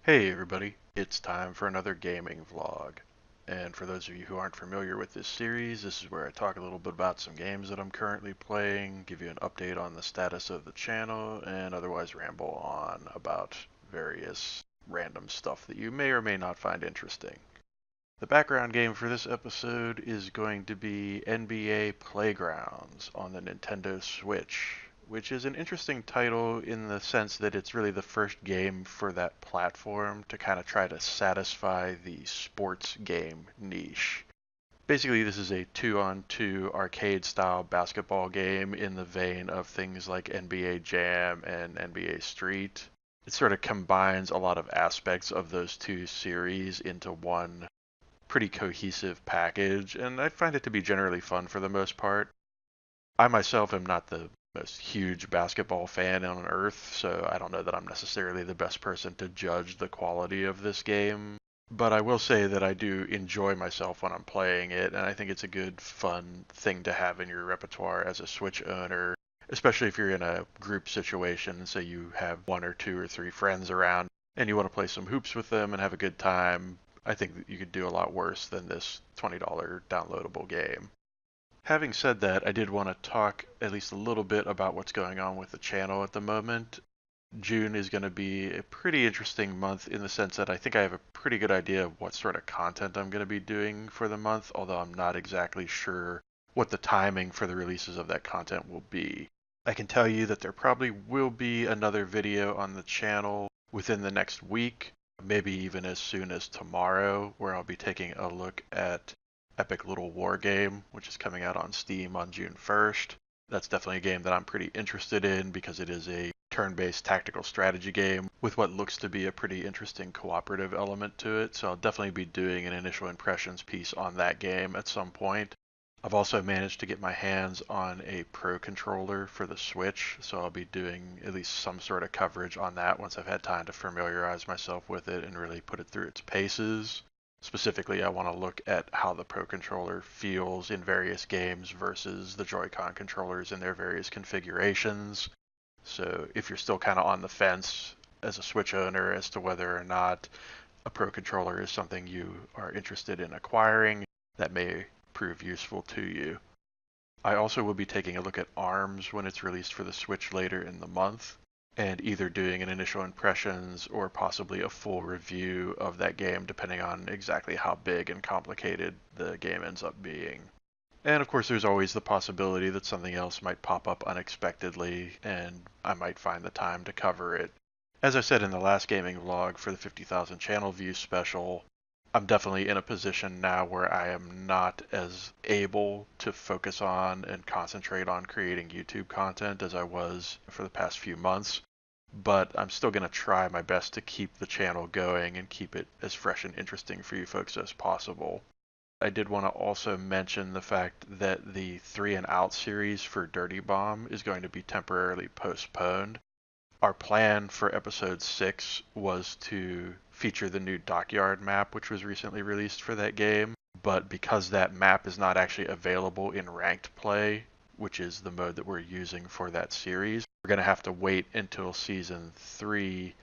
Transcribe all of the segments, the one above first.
Hey everybody, it's time for another gaming vlog. And for those of you who aren't familiar with this series, this is where I talk a little bit about some games that I'm currently playing, give you an update on the status of the channel, and otherwise ramble on about various random stuff that you may or may not find interesting. The background game for this episode is going to be NBA Playgrounds on the Nintendo Switch, which is an interesting title in the sense that it's really the first game for that platform to kind of try to satisfy the sports game niche. Basically, this is a two-on-two arcade-style basketball game in the vein of things like NBA Jam and NBA Street. It sort of combines a lot of aspects of those two series into one pretty cohesive package, and I find it to be generally fun for the most part. I myself am not the most huge basketball fan on earth, so I don't know that I'm necessarily the best person to judge the quality of this game. But I will say that I do enjoy myself when I'm playing it, and I think it's a good, fun thing to have in your repertoire as a Switch owner, especially if you're in a group situation, say you have one or two or three friends around and you want to play some hoops with them and have a good time. I think that you could do a lot worse than this $20 downloadable game. Having said that, I did want to talk at least a little bit about what's going on with the channel at the moment. June is going to be a pretty interesting month in the sense that I think I have a pretty good idea of what sort of content I'm going to be doing for the month, although I'm not exactly sure what the timing for the releases of that content will be. I can tell you that there probably will be another video on the channel within the next week, maybe even as soon as tomorrow, where I'll be taking a look at Epic Little War Game, which is coming out on Steam on June 1st. That's definitely a game that I'm pretty interested in because it is a turn-based tactical strategy game with what looks to be a pretty interesting cooperative element to it. So I'll definitely be doing an initial impressions piece on that game at some point. I've also managed to get my hands on a Pro controller for the Switch, so I'll be doing at least some sort of coverage on that once I've had time to familiarize myself with it and really put it through its paces. Specifically, I want to look at how the Pro controller feels in various games versus the Joy-Con controllers in their various configurations. So if you're still kind of on the fence as a Switch owner as to whether or not a Pro controller is something you are interested in acquiring, that may prove useful to you. I also will be taking a look at ARMS when it's released for the Switch later in the month, and either doing an initial impressions or possibly a full review of that game, depending on exactly how big and complicated the game ends up being. And of course, there's always the possibility that something else might pop up unexpectedly, and I might find the time to cover it. As I said in the last gaming vlog for the 50,000 channel views special, I'm definitely in a position now where I am not as able to focus on and concentrate on creating YouTube content as I was for the past few months, but I'm still going to try my best to keep the channel going and keep it as fresh and interesting for you folks as possible. I did want to also mention the fact that the 3 and Out series for Dirty Bomb is going to be temporarily postponed. Our plan for episode 6 was to feature the new Dockyard map, which was recently released for that game, but because that map is not actually available in ranked play, which is the mode that we're using for that series, we're going to have to wait until season 3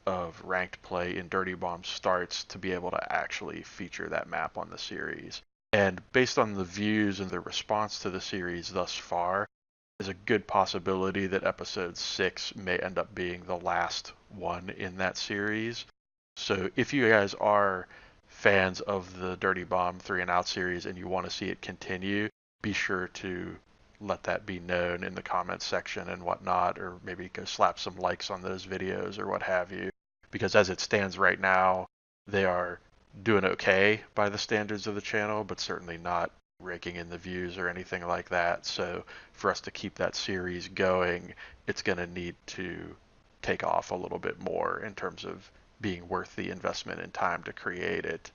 of ranked play in Dirty Bomb starts to be able to actually feature that map on the series. And based on the views and the response to the series thus far, there's a good possibility that episode 6 may end up being the last one in that series. So if you guys are fans of the Dirty Bomb 3 and Out series and you want to see it continue, be sure to let that be known in the comments section and whatnot, or maybe go slap some likes on those videos or what have you. Because as it stands right now, they are doing okay by the standards of the channel, but certainly not raking in the views or anything like that. So for us to keep that series going, it's going to need to take off a little bit more in terms of being worth the investment in time to create it.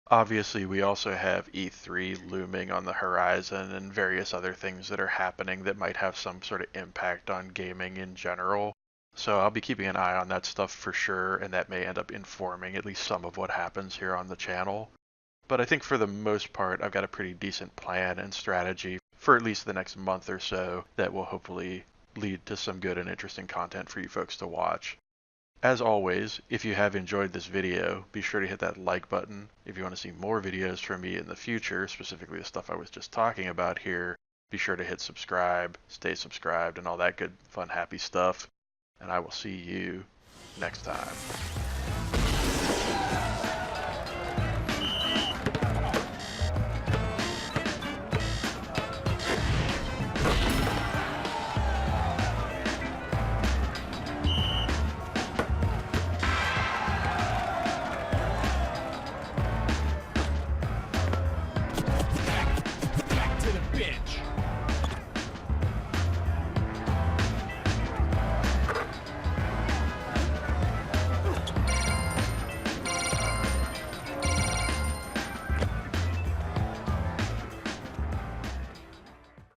Obviously, we also have E3 looming on the horizon and various other things that are happening that might have some sort of impact on gaming in general. So I'll be keeping an eye on that stuff for sure, and that may end up informing at least some of what happens here on the channel. But I think for the most part, I've got a pretty decent plan and strategy for at least the next month or so that will hopefully lead to some good and interesting content for you folks to watch. As always, if you have enjoyed this video, be sure to hit that like button. If you want to see more videos from me in the future, specifically the stuff I was just talking about here, be sure to hit subscribe, stay subscribed, and all that good, fun, happy stuff. And I will see you next time.